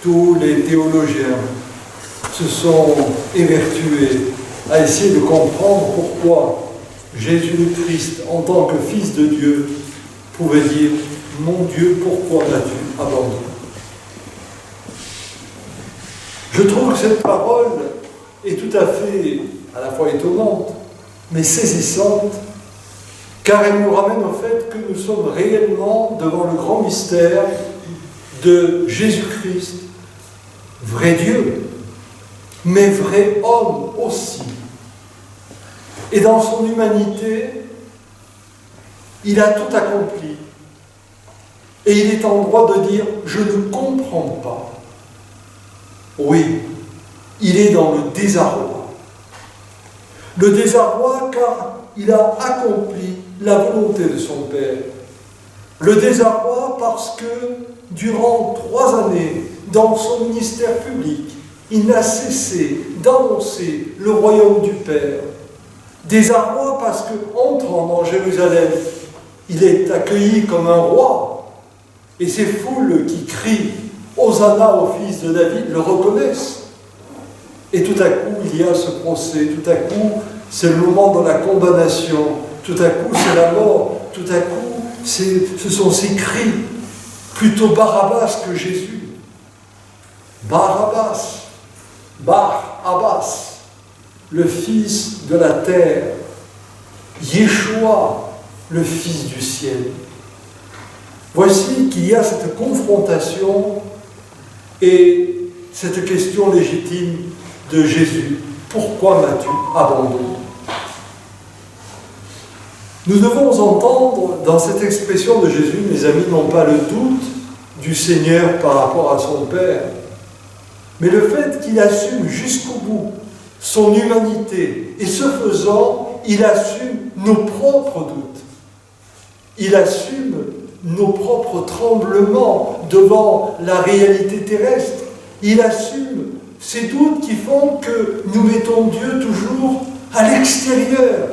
tous les théologiens se sont évertués à essayer de comprendre pourquoi Jésus le Christ, en tant que Fils de Dieu, pouvait dire « Mon Dieu, pourquoi m'as-tu abandonné ?» Je trouve que cette parole est tout à fait, à la fois étonnante, mais saisissante, car elle nous ramène au fait que nous sommes réellement devant le grand mystère de Jésus-Christ, vrai Dieu, mais vrai homme aussi. Et dans son humanité, il a tout accompli. Et il est en droit de dire « Je ne comprends pas ». Oui, il est dans le désarroi. Le désarroi car il a accompli la volonté de son Père. Le désarroi parce que durant 3 années, dans son ministère public, il n'a cessé d'annoncer le royaume du Père. Désarroi parce que, entrant dans Jérusalem, il est accueilli comme un roi. Et ces foules qui crient « Hosanna au fils de David » le reconnaissent. Et tout à coup, il y a ce procès. Tout à coup, c'est le moment de la condamnation. Tout à coup, c'est la mort. Tout à coup, ce sont ces cris. Plutôt Barabbas que Jésus. Barabbas. Bar-Abbas. Le fils de la terre. Yeshua, le fils du ciel. Voici qu'il y a cette confrontation et cette question légitime de Jésus. Pourquoi m'as-tu abandonné ? Nous devons entendre dans cette expression de Jésus, mes amis, non pas le doute du Seigneur par rapport à son Père, mais le fait qu'il assume jusqu'au bout son humanité, et ce faisant, il assume nos propres doutes. Il assume nos propres tremblements devant la réalité terrestre. Il assume ces doutes qui font que nous mettons Dieu toujours à l'extérieur,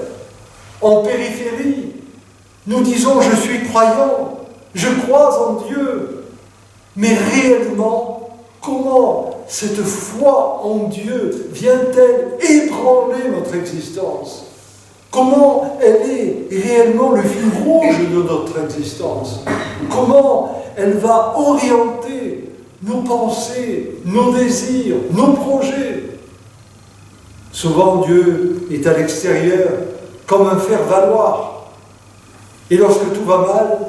en périphérie. Nous disons « je suis croyant, je crois en Dieu ». Mais réellement, comment cette foi en Dieu vient-elle ébranler notre existence ? Comment elle est réellement le fil rouge de notre existence? Comment elle va orienter nos pensées, nos désirs, nos projets? Souvent, Dieu est à l'extérieur comme un faire-valoir. Et lorsque tout va mal,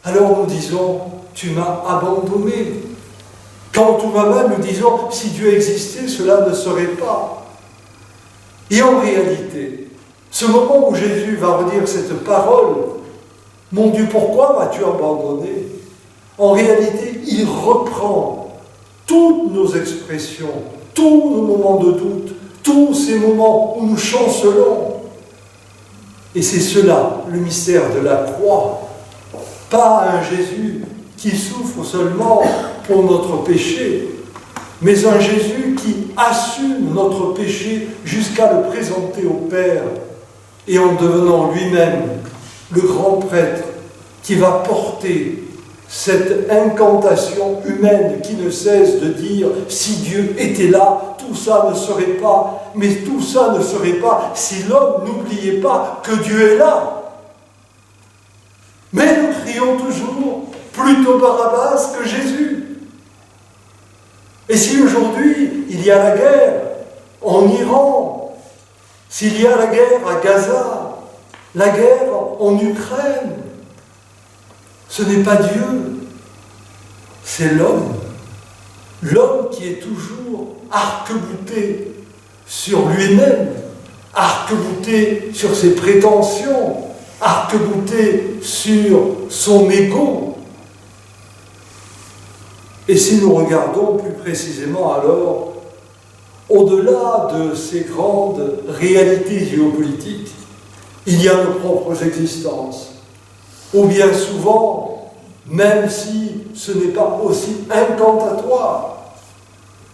alors nous disons « tu m'as abandonné ». Quand tout va mal, nous disons « si Dieu existait, cela ne serait pas ». Et en réalité, ce moment où Jésus va redire cette parole, « Mon Dieu, pourquoi m'as-tu abandonné ?» En réalité, il reprend toutes nos expressions, tous nos moments de doute, tous ces moments où nous chancelons. Et c'est cela, le mystère de la croix. Pas un Jésus qui souffre seulement pour notre péché, mais un Jésus qui assume notre péché jusqu'à le présenter au Père, et en devenant lui-même le grand prêtre qui va porter cette incantation humaine qui ne cesse de dire « si Dieu était là, tout ça ne serait pas ». Mais tout ça ne serait pas si l'homme n'oubliait pas que Dieu est là. Mais nous crions toujours plutôt Barabbas que Jésus. Et si aujourd'hui il y a la guerre en Iran, s'il y a la guerre à Gaza, la guerre en Ukraine, ce n'est pas Dieu, c'est l'homme. L'homme qui est toujours arc-bouté sur lui-même, arc-bouté sur ses prétentions, arc-bouté sur son ego. Et si nous regardons plus précisément alors, au-delà de ces grandes réalités géopolitiques, il y a nos propres existences. Ou bien souvent, même si ce n'est pas aussi incantatoire,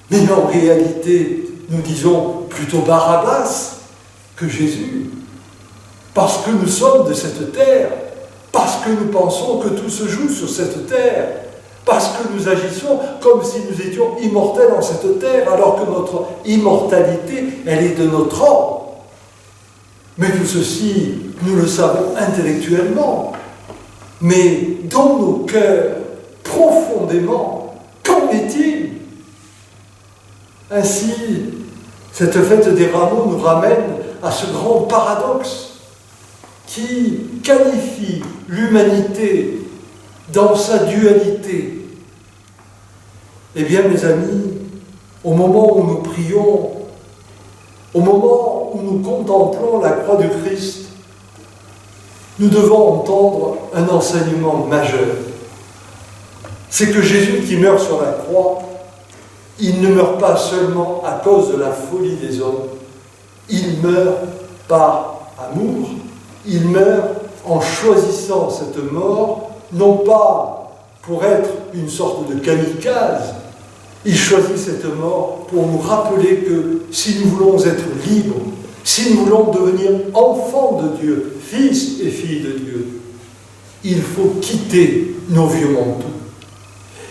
mais en réalité, nous disons plutôt Barabbas que Jésus, parce que nous sommes de cette terre, parce que nous pensons que tout se joue sur cette terre, Parce que nous agissons comme si nous étions immortels en cette terre, alors que notre immortalité, elle est de notre ordre. Mais tout ceci, nous le savons intellectuellement. Mais dans nos cœurs, profondément, qu'en est-il? Ainsi, cette fête des rameaux nous ramène à ce grand paradoxe qui qualifie l'humanité dans sa dualité. Eh bien, mes amis, au moment où nous prions, au moment où nous contemplons la croix du Christ, nous devons entendre un enseignement majeur. C'est que Jésus qui meurt sur la croix, il ne meurt pas seulement à cause de la folie des hommes, il meurt par amour, il meurt en choisissant cette mort, non pas pour être une sorte de kamikaze, il choisit cette mort pour nous rappeler que si nous voulons être libres, si nous voulons devenir enfants de Dieu, fils et filles de Dieu, il faut quitter nos vieux manteaux.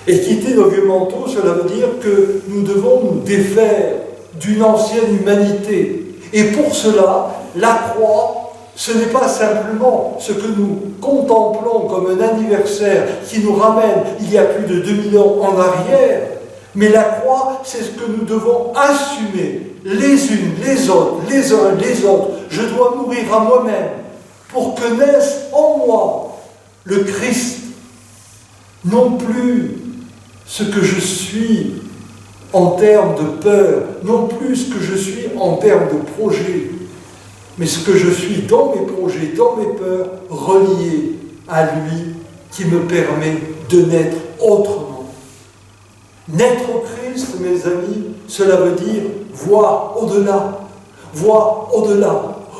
Et quitter nos vieux manteaux, cela veut dire que nous devons nous défaire d'une ancienne humanité. Et pour cela, la croix, ce n'est pas simplement ce que nous contemplons comme un anniversaire qui nous ramène il y a plus de 2000 ans en arrière, mais la croix, c'est ce que nous devons assumer les unes, les autres, les uns, les autres. Je dois mourir à moi-même pour que naisse en moi le Christ, non plus ce que je suis en termes de peur, non plus ce que je suis en termes de projet, mais ce que je suis dans mes projets, dans mes peurs, relié à lui qui me permet de naître autrement. Naître au Christ, mes amis, cela veut dire voir au-delà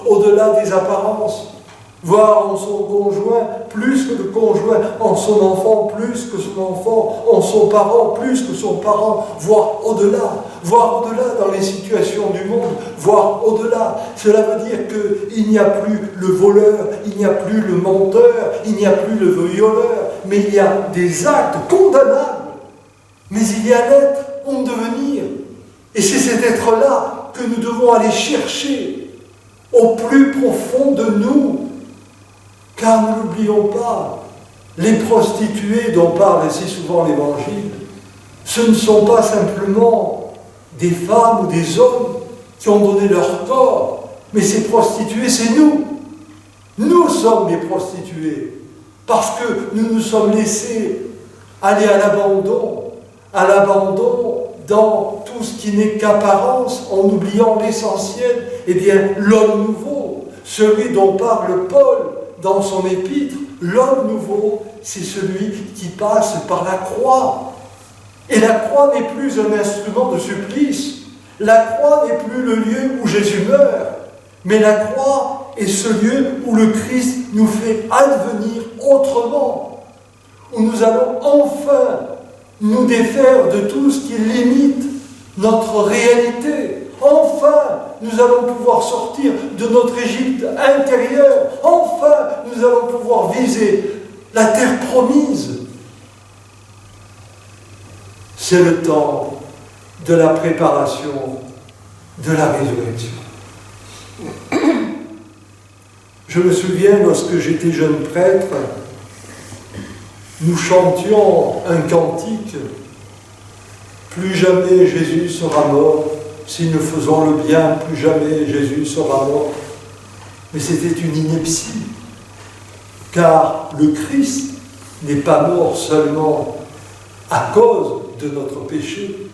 au-delà des apparences, voir en son conjoint plus que le conjoint, en son enfant plus que son enfant, en son parent plus que son parent, voir au-delà dans les situations du monde, voir au-delà. Cela veut dire qu'il n'y a plus le voleur, il n'y a plus le menteur, il n'y a plus le violeur, mais il y a des actes condamnables, mais il y a l'être en devenir. Et c'est cet être-là que nous devons aller chercher au plus profond de nous. Car ne l'oublions pas, les prostituées dont parle si souvent l'Évangile, ce ne sont pas simplement des femmes ou des hommes qui ont donné leur corps, mais ces prostituées, c'est nous. Nous sommes les prostituées, parce que nous nous sommes laissés aller à l'abandon dans tout ce qui n'est qu'apparence, en oubliant l'essentiel. Eh bien, l'homme nouveau, celui dont parle Paul dans son épître, l'homme nouveau, c'est celui qui passe par la croix. Et la croix n'est plus un instrument de supplice. La croix n'est plus le lieu où Jésus meurt. Mais la croix est ce lieu où le Christ nous fait advenir autrement. Où nous allons enfin nous défaire de tout ce qui limite notre réalité. Enfin, nous allons pouvoir sortir de notre Égypte intérieure. Enfin, nous allons pouvoir viser la terre promise. C'est le temps de la préparation de la résurrection. Je me souviens, lorsque j'étais jeune prêtre, nous chantions un cantique « Plus jamais Jésus sera mort, si nous faisons le bien, plus jamais Jésus sera mort. » Mais c'était une ineptie, car le Christ n'est pas mort seulement à cause de notre péché.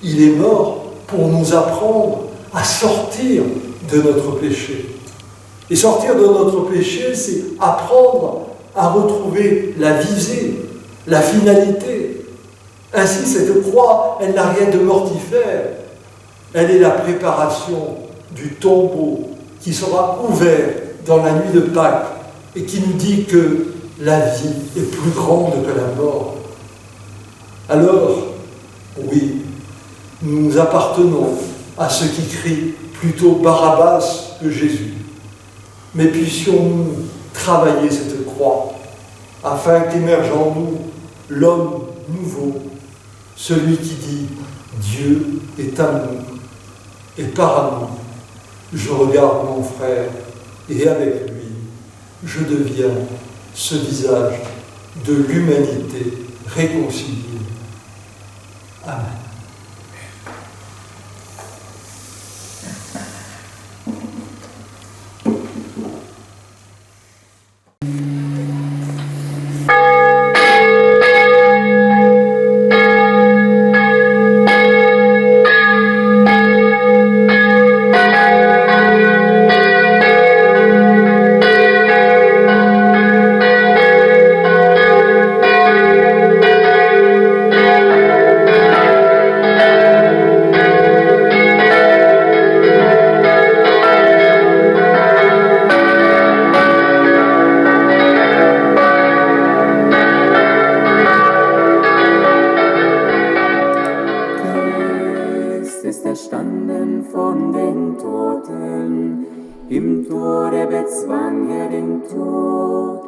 Il est mort pour nous apprendre à sortir de notre péché. Et sortir de notre péché, c'est apprendre à retrouver la visée, la finalité. Ainsi, cette croix, elle n'a rien de mortifère. Elle est la préparation du tombeau qui sera ouvert dans la nuit de Pâques et qui nous dit que la vie est plus grande que la mort. Alors, oui, nous appartenons à ceux qui crient plutôt Barabbas que Jésus. Mais puissions-nous travailler cette croix afin qu'émerge en nous l'homme nouveau, celui qui dit Dieu est amour, et par amour, je regarde mon frère, et avec lui, je deviens ce visage de l'humanité réconciliée. Amen. Im Tode bezwang den Tod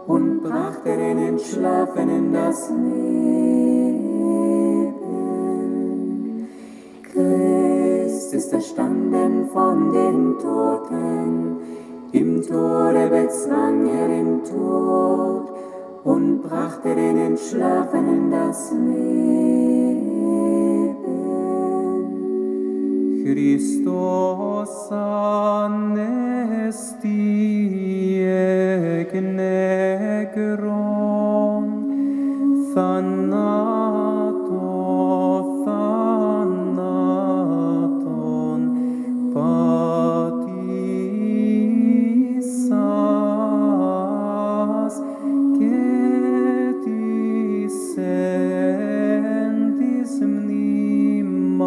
und brachte den Entschlafenen das Leben. Christ ist erstanden von den Toten, im Tode bezwang den Tod und brachte den Entschlafenen das Leben. Christos anesti eknegron, thanaton, patisas, ketisendis mnimasi,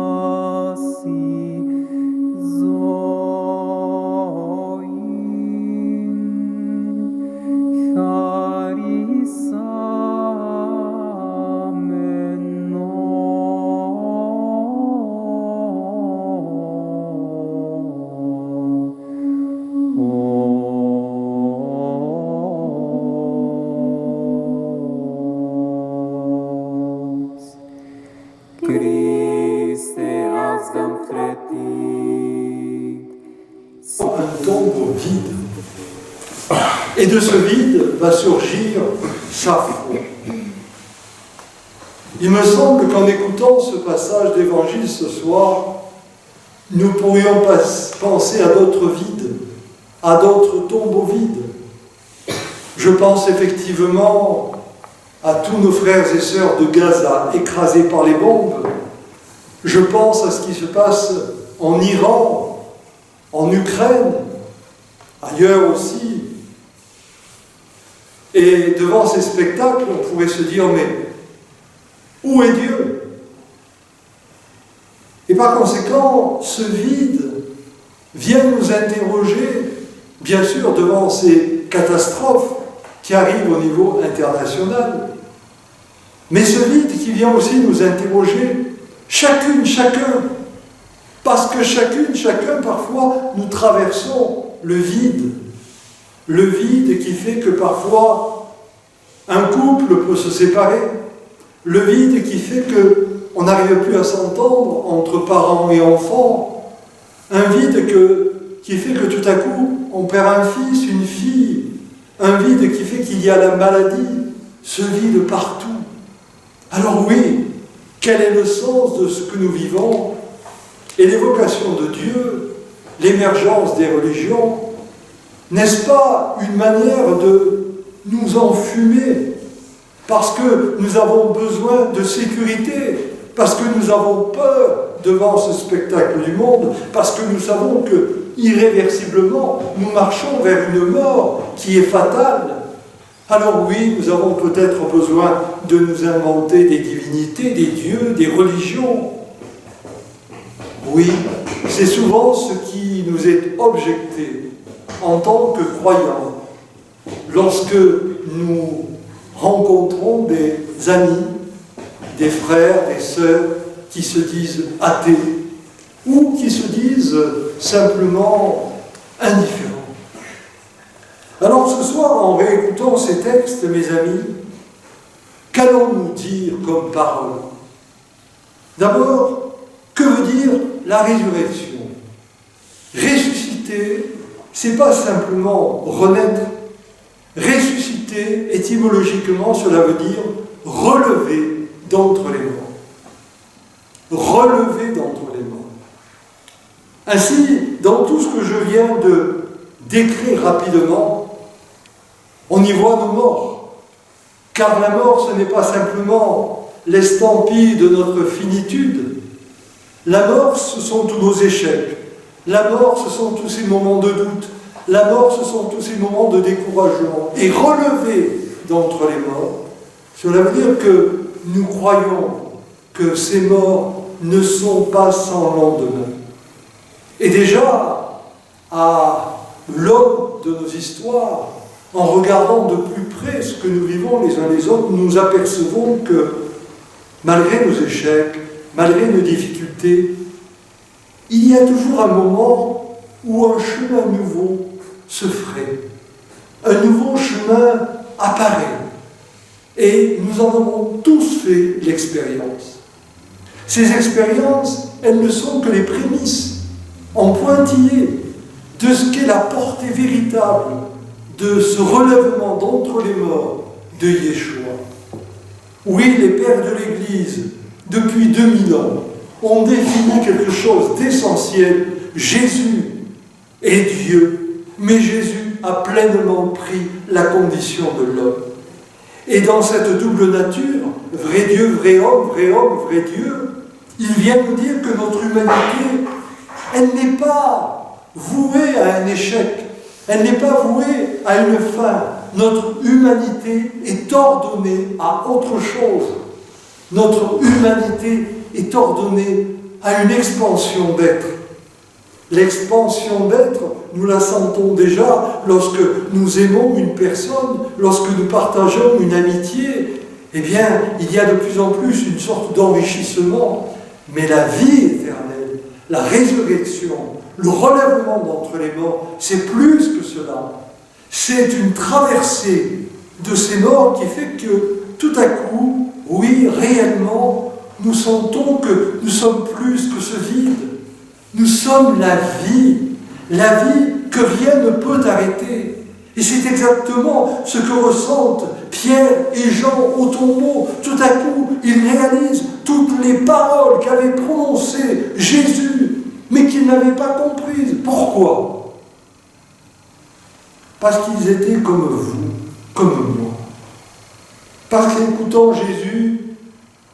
Un tombeau vide. Et de ce vide va surgir sa foi. Il me semble qu'en écoutant ce passage d'évangile ce soir, nous pourrions penser à d'autres vides, à d'autres tombeaux vides. Je pense effectivement à tous nos frères et sœurs de Gaza écrasés par les bombes. Je pense à ce qui se passe en Iran, en Ukraine, ailleurs aussi. Et devant ces spectacles, on pourrait se dire, mais où est Dieu? Et par conséquent, ce vide vient nous interroger, bien sûr, devant ces catastrophes qui arrivent au niveau international, mais ce vide qui vient aussi nous interroger, chacune, chacun, parce que chacune, chacun, parfois, nous traversons le vide qui fait que parfois, un couple peut se séparer, le vide qui fait qu'on n'arrive plus à s'entendre entre parents et enfants, un vide qui fait que tout à coup, on perd un fils, une fille, un vide qui fait qu'il y a la maladie, ce vide partout. Alors oui, quel est le sens de ce que nous vivons? Et l'évocation de Dieu, l'émergence des religions, n'est-ce pas une manière de nous enfumer parce que nous avons besoin de sécurité, parce que nous avons peur devant ce spectacle du monde, parce que nous savons que, irréversiblement, nous marchons vers une mort qui est fatale? Alors oui, nous avons peut-être besoin de nous inventer des divinités, des dieux, des religions. Oui, c'est souvent ce qui nous est objecté en tant que croyants lorsque nous rencontrons des amis, des frères, des sœurs qui se disent athées ou qui se disent simplement indifférents. Alors ce soir, en réécoutant ces textes, mes amis, Qu'allons-nous dire comme parole? D'abord, que veut dire la résurrection? Ressusciter, c'est pas simplement renaître. Ressusciter, étymologiquement, cela veut dire relever d'entre les morts. Relever d'entre les morts. Ainsi, dans tout ce que je viens de décrire rapidement, on y voit nos morts. Car la mort, ce n'est pas simplement l'estampille de notre finitude. La mort, ce sont tous nos échecs. La mort, ce sont tous ces moments de doute. La mort, ce sont tous ces moments de découragement. Et relever d'entre les morts, cela veut dire que nous croyons que ces morts ne sont pas sans lendemain. Et déjà, à l'aube de nos histoires, en regardant de plus près ce que nous vivons les uns les autres, nous apercevons que malgré nos échecs, malgré nos difficultés, il y a toujours un moment où un chemin nouveau se ferait. Un nouveau chemin apparaît. Et nous en avons tous fait l'expérience. Ces expériences, elles ne sont que les prémices, en pointillé, de ce qu'est la portée véritable de ce relèvement d'entre les morts de Yeshua. Oui, les pères de l'Église, depuis 2000 ans, ont défini quelque chose d'essentiel. Jésus est Dieu, mais Jésus a pleinement pris la condition de l'homme. Et dans cette double nature, vrai Dieu, vrai homme, vrai Dieu, il vient nous dire que notre humanité, elle n'est pas vouée à un échec, elle n'est pas vouée à une fin. Notre humanité est ordonnée à autre chose. Notre humanité est ordonnée à une expansion d'être. L'expansion d'être, nous la sentons déjà lorsque nous aimons une personne, lorsque nous partageons une amitié. Eh bien, il y a de plus en plus une sorte d'enrichissement. Mais la vie éternelle, la résurrection, le relèvement d'entre les morts, c'est plus que cela. C'est une traversée de ces morts qui fait que tout à coup, oui, réellement, nous sentons que nous sommes plus que ce vide. Nous sommes la vie que rien ne peut arrêter. Et c'est exactement ce que ressentent Pierre et Jean au tombeau. Tout à coup, ils réalisent toutes les paroles qu'avait prononcées Jésus, mais qu'ils n'avaient pas comprises. Pourquoi? Parce qu'ils étaient comme vous, comme moi. Parce qu'écoutant Jésus,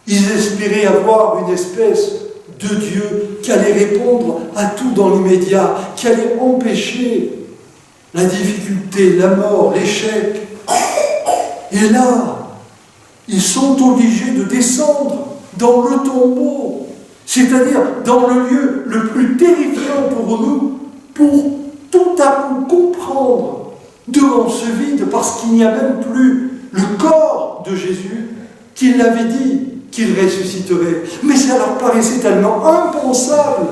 ils espéraient avoir une espèce de Dieu qui allait répondre à tout dans l'immédiat, qui allait empêcher la difficulté, la mort, l'échec. Et là, ils sont obligés de descendre dans le tombeau, c'est-à-dire dans le lieu le plus terrifiant pour nous, pour tout à coup comprendre devant ce vide, parce qu'il n'y a même plus le corps de Jésus qu'il avait dit qu'il ressusciterait. Mais ça leur paraissait tellement impensable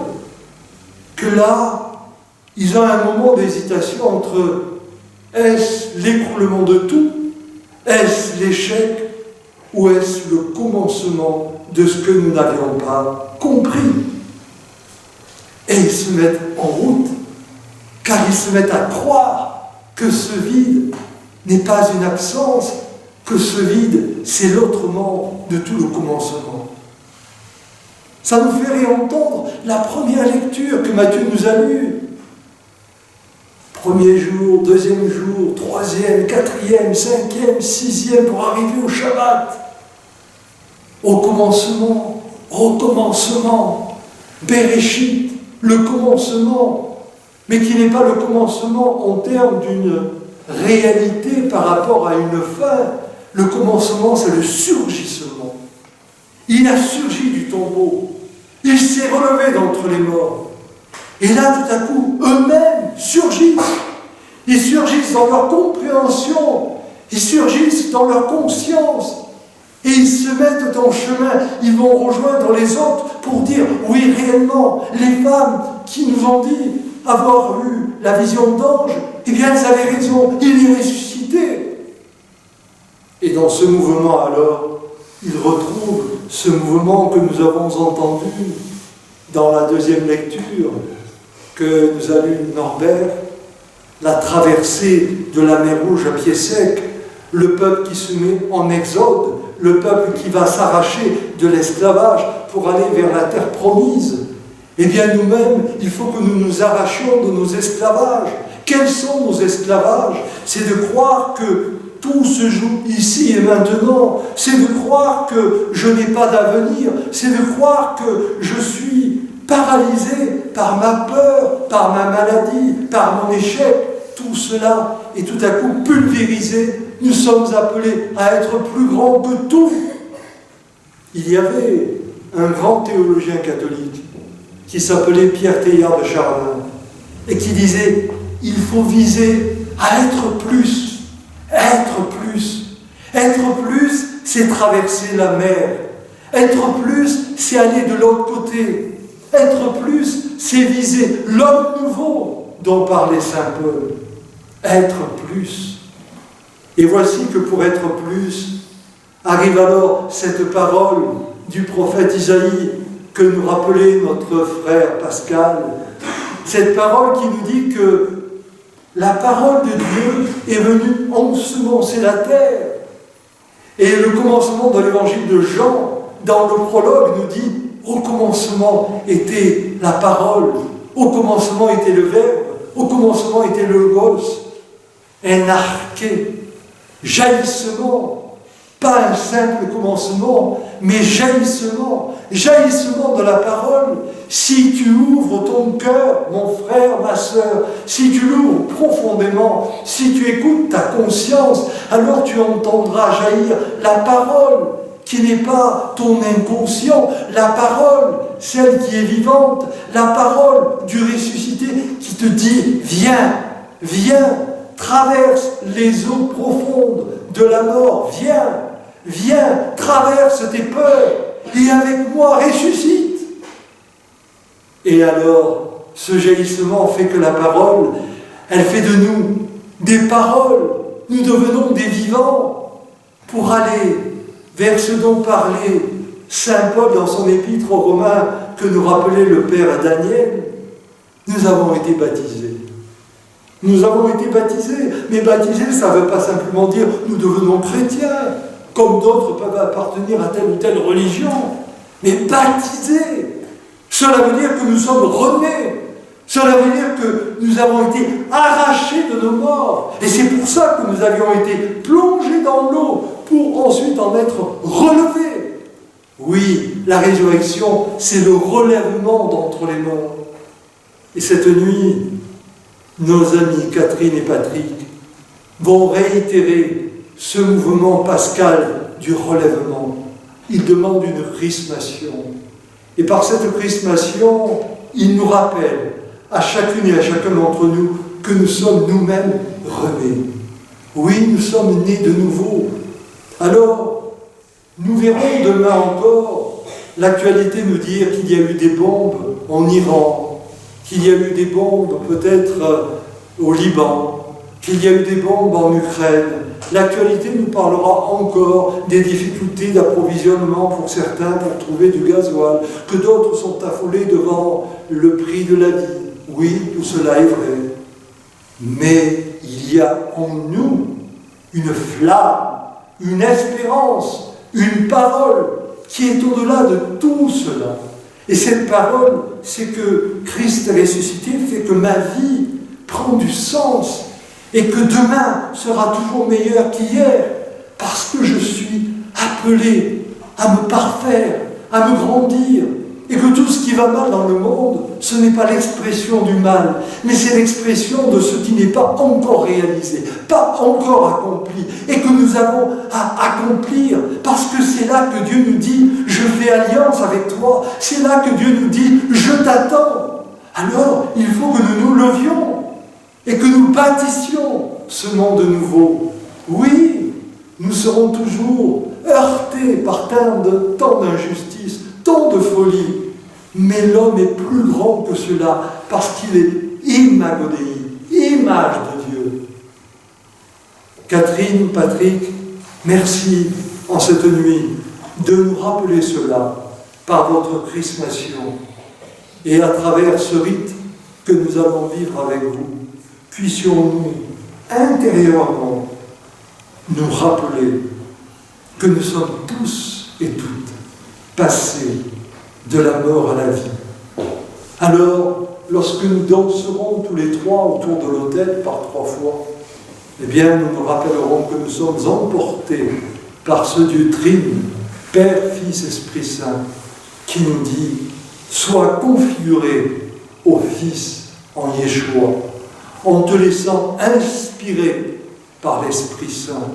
que là, ils ont un moment d'hésitation entre est-ce l'écroulement de tout, est-ce l'échec, ou est-ce le commencement de ce que nous n'avions pas compris? Et ils se mettent en route, car ils se mettent à croire que ce vide n'est pas une absence, que ce vide, c'est l'autrement de tout le commencement. Ça nous fait réentendre la première lecture que Matthieu nous a lue. Premier jour, deuxième jour, troisième, quatrième, cinquième, sixième, pour arriver au Shabbat. Au commencement, Bereshit, le commencement, mais qui n'est pas le commencement en termes d'une réalité par rapport à une fin. Le commencement, c'est le surgissement. Il a surgi du tombeau. Il s'est relevé d'entre les morts. Et là, tout à coup, eux-mêmes surgissent. Ils surgissent dans leur compréhension. Ils surgissent dans leur conscience. Et ils se mettent en chemin. Ils vont rejoindre les autres pour dire, oui, réellement, les femmes qui nous ont dit avoir eu la vision d'ange, eh bien, elles avaient raison. Il est ressuscité. Et dans ce mouvement, alors, il retrouve ce mouvement que nous avons entendu dans la deuxième lecture que nous a lu Norbert, la traversée de la mer Rouge à pied sec, le peuple qui se met en exode, le peuple qui va s'arracher de l'esclavage pour aller vers la terre promise. Eh bien nous-mêmes, il faut que nous nous arrachions de nos esclavages. Quels sont nos esclavages? C'est de croire que tout se joue ici et maintenant. C'est de croire que je n'ai pas d'avenir. C'est de croire que je suis paralysé par ma peur, par ma maladie, par mon échec. Tout cela est tout à coup pulvérisé. Nous sommes appelés à être plus grands que tout. Il y avait un grand théologien catholique qui s'appelait Pierre Teilhard de Chardin et qui disait « Il faut viser à être plus, être plus. Être plus, c'est traverser la mer. Être plus, c'est aller de l'autre côté. Être plus, c'est viser l'homme nouveau dont parlait saint Paul. Être plus. » Et voici que pour être plus, arrive alors cette parole du prophète Isaïe que nous rappelait notre frère Pascal. Cette parole qui nous dit que la parole de Dieu est venue ensemencer la terre. Et le commencement de l'évangile de Jean, dans le prologue, nous dit « Au commencement était la parole, au commencement était le Verbe, au commencement était le Logos. » Un arché, jaillissement, pas un simple commencement, mais jaillissement de la parole. Si tu ouvres ton cœur, mon frère, ma sœur, si tu l'ouvres profondément, si tu écoutes ta conscience, alors tu entendras jaillir la parole qui n'est pas ton inconscient, la parole, celle qui est vivante, la parole du ressuscité qui te dit « Viens, viens, traverse les eaux profondes de la mort, viens, traverse tes peurs, et avec moi ressuscite. » Et alors, ce jaillissement fait que la parole, elle fait de nous des paroles, nous devenons des vivants pour aller vers ce dont parlait saint Paul dans son épître aux Romains que nous rappelait le Père Daniel. Nous avons été baptisés. Nous avons été baptisés, mais baptisés, ça ne veut pas simplement dire nous devenons chrétiens, comme d'autres peuvent appartenir à telle ou telle religion. Mais baptisés, cela veut dire que nous sommes renés. Cela veut dire que nous avons été arrachés de nos morts. Et c'est pour ça que nous avions été plongés dans l'eau pour ensuite en être relevés. Oui, la résurrection, c'est le relèvement d'entre les morts. Et cette nuit, nos amis Catherine et Patrick vont réitérer ce mouvement pascal du relèvement. Ils demandent une chrismation. Et par cette chrismation, ils nous rappellent à chacune et à chacun d'entre nous que nous sommes nous-mêmes renés. Oui, nous sommes nés de nouveau. Alors, nous verrons demain encore l'actualité nous dire qu'il y a eu des bombes en Iran, qu'il y a eu des bombes peut-être au Liban, qu'il y a eu des bombes en Ukraine. L'actualité nous parlera encore des difficultés d'approvisionnement pour certains pour trouver du gasoil, que d'autres sont affolés devant le prix de la vie. Oui, tout cela est vrai. Mais il y a en nous une flamme, une espérance, une parole qui est au-delà de tout cela. Et cette parole, c'est que Christ ressuscité fait que ma vie prend du sens et que demain sera toujours meilleur qu'hier parce que je suis appelé à me parfaire, à me grandir et que tout ce qui va mal dans le monde, ce n'est pas l'expression du mal, mais c'est l'expression de ce qui n'est pas encore réalisé, pas encore accompli et que nous avons à accomplir parce que c'est là que Dieu nous dit « Je fais alliance avec toi », c'est là que Dieu nous dit « Je t'attends ». Alors, il faut que nous nous levions et que nous bâtissions ce monde nouveau. Oui, nous serons toujours heurtés par tant d'injustice, tant de folie, mais l'homme est plus grand que cela parce qu'il est imago Dei, image de Dieu. Catherine, Patrick, merci en cette nuit de nous rappeler cela par votre chrismation. Et à travers ce rite que nous allons vivre avec vous, puissions-nous intérieurement nous rappeler que nous sommes tous et toutes passés de la mort à la vie. Alors, lorsque nous danserons tous les trois autour de l'autel par 3 fois, eh bien, nous nous rappellerons que nous sommes emportés par ce Dieu trine, Père, Fils, Esprit Saint, qui nous dit « Sois configuré au Fils en Yeshua, en te laissant inspirer par l'Esprit Saint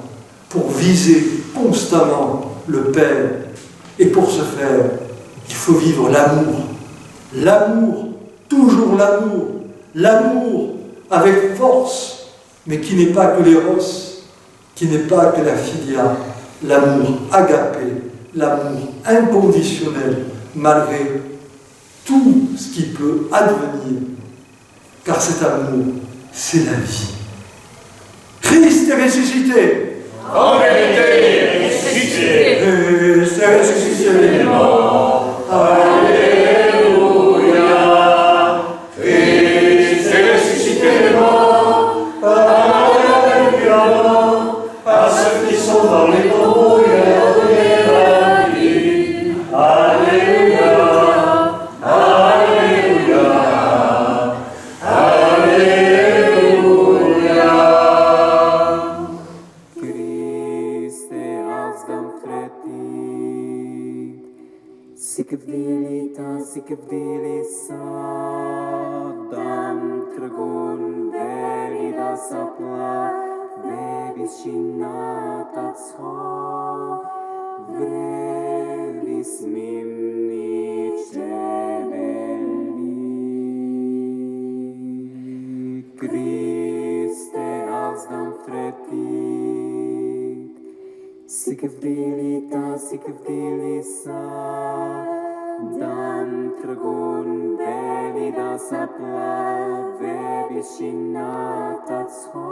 pour viser constamment le Père. Et pour ce faire, il faut vivre l'amour. L'amour, toujours l'amour. L'amour avec force, mais qui n'est pas que l'éros, qui n'est pas que la philia. L'amour agapé, l'amour inconditionnel, malgré tout ce qui peut advenir. Car cet amour, c'est la vie. Christ est ressuscité. En vérité, ressuscité. Christ est ressuscité. Alléluia. Christ est ressuscité des morts. Alléluia. À ceux qui sont dans les tombeaux, il a donné la vie. Alléluia. Alléluia. Alléluia. Christe azdam tretit, sikvdilita sikvdilisa, dam trgun verida sapla, vevis shinnatatso, vrevis mimni cebelli. Christe azdam tretit, sikvdilita sikvdilisa, dam trgun verida sapla, vevis shinnatatso,